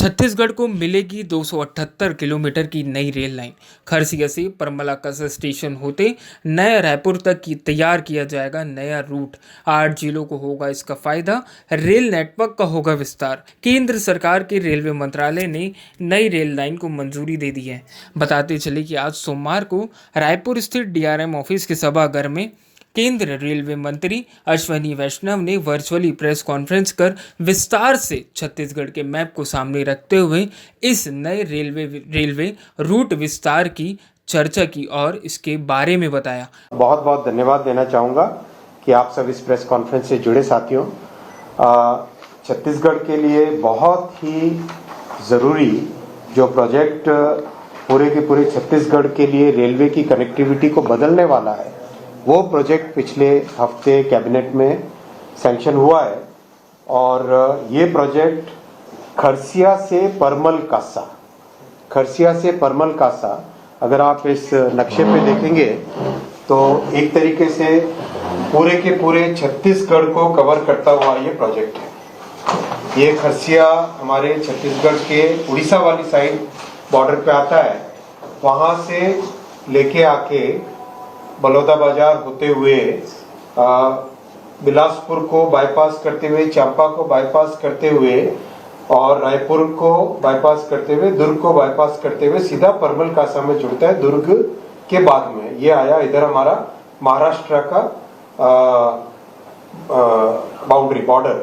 छत्तीसगढ़ को मिलेगी 278 किलोमीटर की नई रेल लाइन। खरसिया से परमलाकस स्टेशन होते नया रायपुर तक की तैयार किया जाएगा नया रूट। 8 जिलों को होगा इसका फायदा। रेल नेटवर्क का होगा विस्तार। केंद्र सरकार के रेलवे मंत्रालय ने नई रेल लाइन को मंजूरी दे दी है। बताते चले कि आज सोमवार को रायपुर स्थित डीआरएम ऑफिस के सभागार में केंद्र रेलवे मंत्री अश्विनी वैष्णव ने वर्चुअली प्रेस कॉन्फ्रेंस कर विस्तार से छत्तीसगढ़ के मैप को सामने रखते हुए इस नए रेलवे रूट विस्तार की चर्चा की और इसके बारे में बताया। बहुत बहुत धन्यवाद देना चाहूँगा कि आप सब इस प्रेस कॉन्फ्रेंस से जुड़े साथियों। छत्तीसगढ़ के लिए बहुत ही ज़रूरी जो प्रोजेक्ट पूरे के पूरे छत्तीसगढ़ के लिए रेलवे की कनेक्टिविटी को बदलने वाला है, वो प्रोजेक्ट पिछले हफ्ते कैबिनेट में सैंक्शन हुआ है। और ये प्रोजेक्ट खरसिया से परमल कासा अगर आप इस नक्शे पे देखेंगे तो एक तरीके से पूरे के पूरे छत्तीसगढ़ को कवर करता हुआ ये प्रोजेक्ट है। ये खरसिया हमारे छत्तीसगढ़ के उड़ीसा वाली साइड बॉर्डर पे आता है। वहाँ से लेके आके बलौदा बाजार होते हुए बिलासपुर को बाईपास करते हुए, चांपा को बाईपास करते हुए और रायपुर को बाईपास करते हुए, दुर्ग को बाईपास करते हुए सीधा परमल कासा में जुड़ता है। दुर्ग के बाद में ये आया इधर हमारा महाराष्ट्र का बाउंड्री बॉर्डर।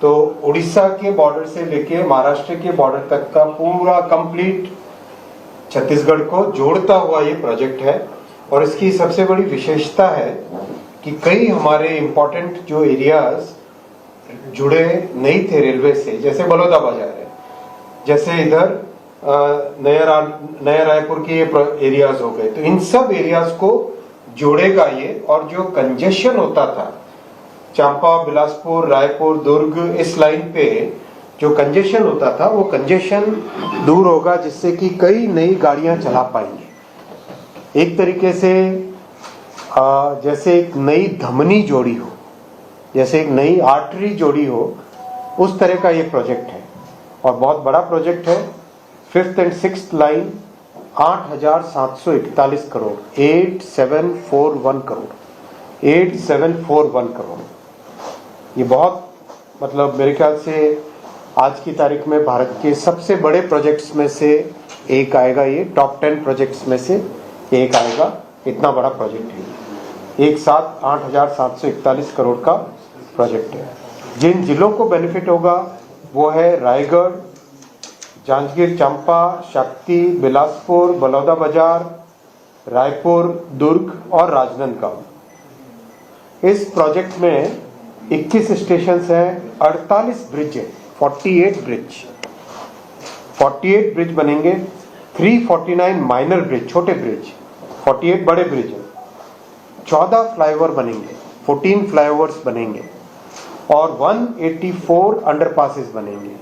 तो उड़ीसा के बॉर्डर से लेके महाराष्ट्र के बॉर्डर तक का पूरा कंप्लीट छत्तीसगढ़ को जोड़ता हुआ ये प्रोजेक्ट है। और इसकी सबसे बड़ी विशेषता है कि कई हमारे इम्पोर्टेंट जो एरियाज जुड़े नहीं थे रेलवे से, जैसे बलौदा बाजार है, जैसे इधर नया रायपुर के ये एरियाज हो गए, तो इन सब एरियाज को जोड़ेगा ये। और जो कंजेशन होता था चांपा, बिलासपुर, रायपुर, दुर्ग, इस लाइन पे जो कंजेशन होता था वो कंजेशन दूर होगा, जिससे कि कई नई गाड़ियां चला पाएंगे। एक तरीके से जैसे एक नई धमनी जोड़ी हो, जैसे एक नई आर्टरी जोड़ी हो, उस तरह का ये प्रोजेक्ट है और बहुत बड़ा प्रोजेक्ट है। 5th and 6th line 8,741 crore 8741 crore. ये बहुत मतलब मेरे ख्याल से आज की तारीख में भारत के सबसे बड़े प्रोजेक्ट्स में से एक आएगा। ये टॉप 10 प्रोजेक्ट्स में से एक आएगा। इतना बड़ा प्रोजेक्ट है, एक साथ 8,741 करोड़ का प्रोजेक्ट है। जिन जिलों को बेनिफिट होगा वो है रायगढ़, जांजगीर चांपा, शक्ति, बिलासपुर, बलौदा बाजार, रायपुर, दुर्ग और राजनांदगांव। इस प्रोजेक्ट में 21 स्टेशन हैं, 48 ब्रिज है, 48 ब्रिज बनेंगे, 349 माइनर ब्रिज, छोटे ब्रिज, 48 बड़े ब्रिज हैं, 14 फ्लाईओवर बनेंगे, 14 फ्लाईओवर्स बनेंगे और 184 अंडरपासेस बनेंगे।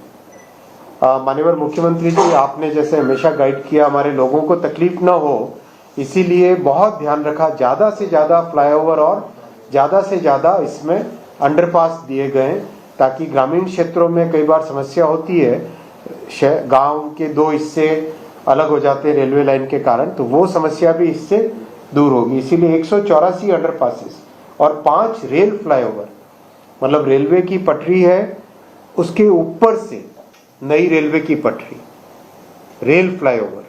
माननीय मुख्यमंत्री जी, आपने जैसे हमेशा गाइड किया हमारे लोगों को तकलीफ ना हो, इसीलिए बहुत ध्यान रखा, ज़्यादा से ज़्यादा फ्लाईओवर और ज़्यादा से ज़्यादा इसमें अंडरपास दिए गए, ताकि ग्रामीण क्षेत्रों में कई बार समस्या होती है, गांव के दो हिस्से अलग हो जाते हैं रेलवे लाइन के कारण, तो वो समस्या भी इससे दूर होगी। इसीलिए 184 अंडरपासेस और 5 रेल फ्लाईओवर, मतलब रेलवे की पटरी है उसके ऊपर से नई रेलवे की पटरी, रेल फ्लाईओवर,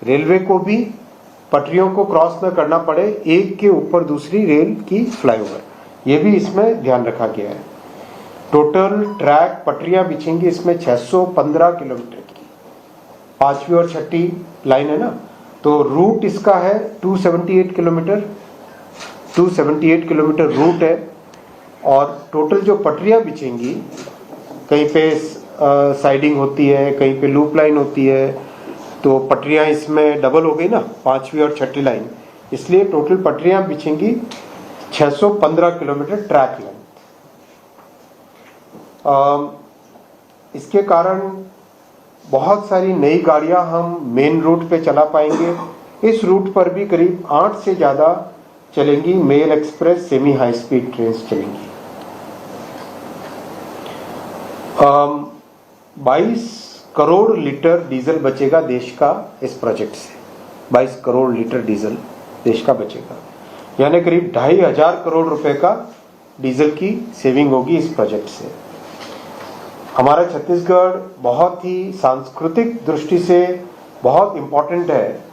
रेलवे को भी पटरियों को क्रॉस न करना पड़े, एक के ऊपर दूसरी रेल की फ्लाईओवर, ये भी इसमें ध्यान रखा गया है। टोटल ट्रैक पटरियां बिछेंगी इसमें 615 किलोमीटर की, 5वीं और 6ठी लाइन है ना, तो रूट इसका है 278 किलोमीटर रूट है। और टोटल जो पटरियां बिछेंगी, कहीं पे साइडिंग होती है, कहीं पे लूप लाइन होती है, तो पटरियां इसमें डबल हो गई ना, 5वीं और 6ठी लाइन, इसलिए टोटल पटरियां बिछेंगी 615 किलोमीटर ट्रैक लाइन। इसके कारण बहुत सारी नई गाड़ियां हम मेन रूट पे चला पाएंगे। इस रूट पर भी करीब 8 से ज़्यादा चलेंगी mail express semi high speed train चलेंगी। 22 करोड़ लीटर डीजल बचेगा देश का इस प्रोजेक्ट से। 22 करोड़ लीटर डीजल देश का बचेगा, यानी करीब 2,500 करोड़ रुपए का डीजल की सेविंग होगी इस प्रोजेक्ट से। हमारा छत्तीसगढ़ बहुत ही सांस्कृतिक दृष्टि से बहुत इम्पोर्टेंट है।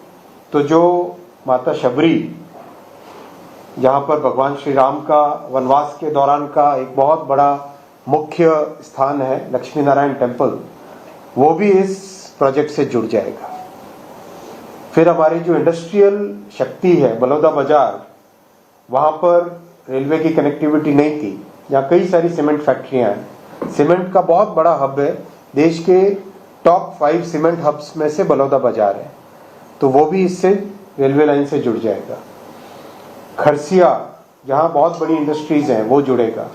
तो जो माता शबरी, जहाँ पर भगवान श्री राम का वनवास के दौरान का एक बहुत बड़ा मुख्य स्थान है लक्ष्मी नारायण टेम्पल, वो भी इस प्रोजेक्ट से जुड़ जाएगा। फिर हमारी जो इंडस्ट्रियल शक्ति है बलौदा बाजार, वहाँ पर रेलवे की कनेक्टिविटी नहीं थी, जहाँ कई सारी सीमेंट फैक्ट्रियाँ हैं। सीमेंट का बहुत बड़ा हब है, देश के टॉप 5 सीमेंट हब्स में से बलौदा बाजार है, तो वो भी इससे रेलवे लाइन से जुड़ जाएगा। खरसिया, जहाँ बहुत बड़ी इंडस्ट्रीज हैं, वो जुड़ेगा।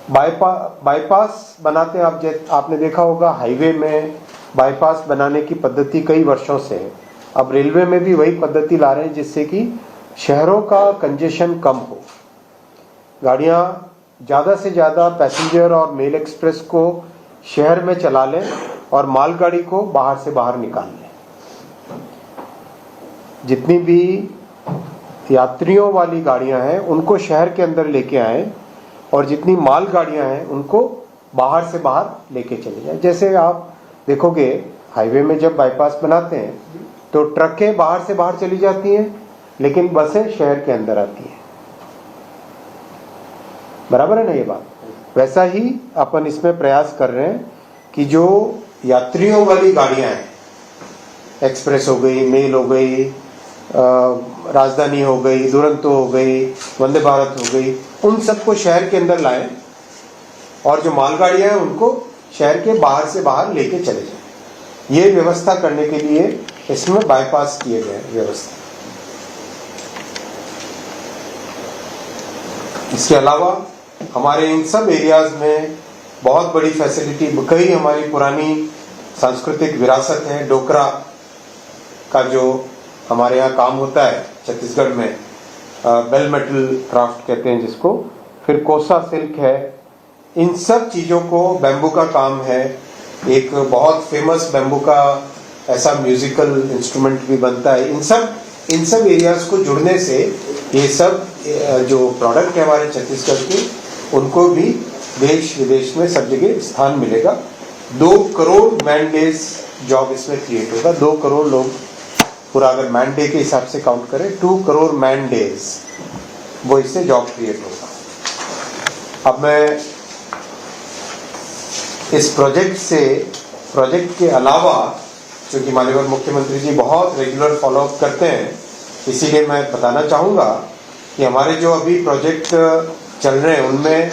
बाईपास बनाते हैं आपने देखा होगा, हाईवे में बाईपास बनाने की पद्धति कई वर्षों से है। अब रेलवे में भी वही पद्धति ला रहे हैं, जिससे कि शहरों का कंजेशन कम हो, गाड़ियां ज़्यादा से ज़्यादा पैसेंजर और मेल एक्सप्रेस को शहर में चला लें और मालगाड़ी को बाहर से बाहर निकाल लें। जितनी भी यात्रियों वाली गाड़ियां हैं उनको शहर के अंदर लेके आएं, और जितनी माल गाड़ियां हैं उनको बाहर से बाहर लेके चले जाएं। जैसे आप देखोगे हाईवे में जब बाईपास बनाते हैं तो ट्रकें बाहर से बाहर चली जाती हैं, लेकिन बसें शहर के अंदर आती हैं। बराबर है ना ये बात? वैसा ही अपन इसमें प्रयास कर रहे हैं कि जो यात्रियों वाली गाड़ियां हैं, एक्सप्रेस हो गई, मेल हो गई, राजधानी हो गई, दुरंतो हो गई, वंदे भारत हो गई, उन सबको शहर के अंदर लाएं, और जो मालगाड़ियां हैं उनको शहर के बाहर से बाहर लेके चले जाएं। ये व्यवस्था करने के लिए इसमें बाईपास किए गए व्यवस्था। इसके अलावा हमारे इन सब एरियाज में बहुत बड़ी फैसिलिटी, कई हमारी पुरानी सांस्कृतिक विरासत है। डोकरा का जो हमारे यहाँ काम होता है छत्तीसगढ़ में, बेल मेटल क्राफ्ट कहते हैं जिसको, फिर कोसा सिल्क है, इन सब चीज़ों को, बैम्बू का काम है, एक बहुत फेमस बैम्बू का ऐसा म्यूजिकल इंस्ट्रूमेंट भी बनता है। इन सब एरियाज को जुड़ने से ये सब जो प्रोडक्ट है हमारे छत्तीसगढ़ के, उनको भी देश विदेश में सब जगह स्थान मिलेगा। 2 करोड़ मैन डेज जॉब इसमें क्रिएट होगा। 2 करोड़ लोग पूरा, अगर मैन डे के हिसाब से काउंट करें, 2 करोड़ मैन डेज वो इससे जॉब क्रिएट होगा। अब मैं इस प्रोजेक्ट के अलावा, क्योंकि माननीय मुख्यमंत्री जी बहुत रेगुलर फॉलोअप करते हैं, इसीलिए मैं बताना चाहूँगा कि हमारे जो अभी प्रोजेक्ट चल रहे हैं उनमें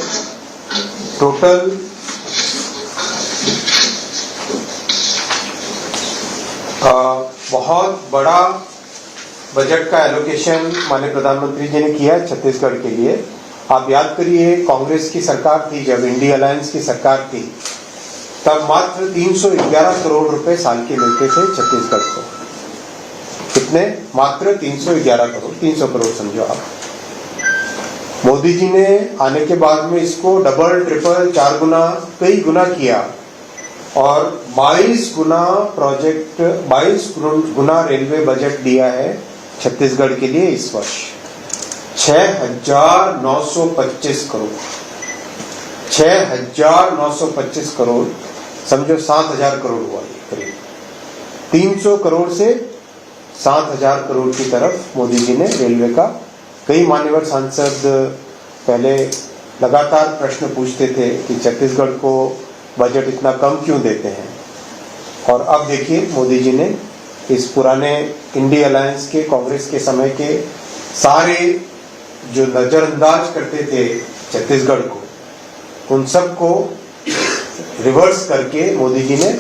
टोटल बहुत बड़ा बजट का एलोकेशन माननीय प्रधानमंत्री जी ने किया है छत्तीसगढ़ के लिए। आप याद करिए, कांग्रेस की सरकार थी, जब इंडिया अलायंस की सरकार थी, तब मात्र 311 करोड़ रुपए साल के मिलते थे छत्तीसगढ़ को। कितने? मात्र 311 करोड़, 300 करोड़ समझो आप। मोदी जी ने आने के बाद में इसको डबल, ट्रिपल, 4 गुना, कई गुना किया, और 22 गुना प्रोजेक्ट, 22 गुना रेलवे बजट दिया है छत्तीसगढ़ के लिए इस वर्ष। 6,925 करोड़, 6,925 करोड़, समझो 7,000 करोड़ हुआ करीब। 300 करोड़ से 7,000 करोड़ की तरफ मोदी जी ने रेलवे का। कई मान्यवर सांसद पहले लगातार प्रश्न पूछते थे कि छत्तीसगढ़ को बजट इतना कम क्यों देते हैं, और अब देखिए मोदी जी ने इस पुराने इंडिया अलायंस के, कांग्रेस के समय के सारे जो नजरअंदाज करते थे छत्तीसगढ़ को, उन सब को रिवर्स करके मोदी जी ने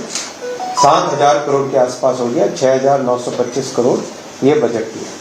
7,000 करोड़ के आसपास हो गया, 6,925 करोड़ ये बजट दिया।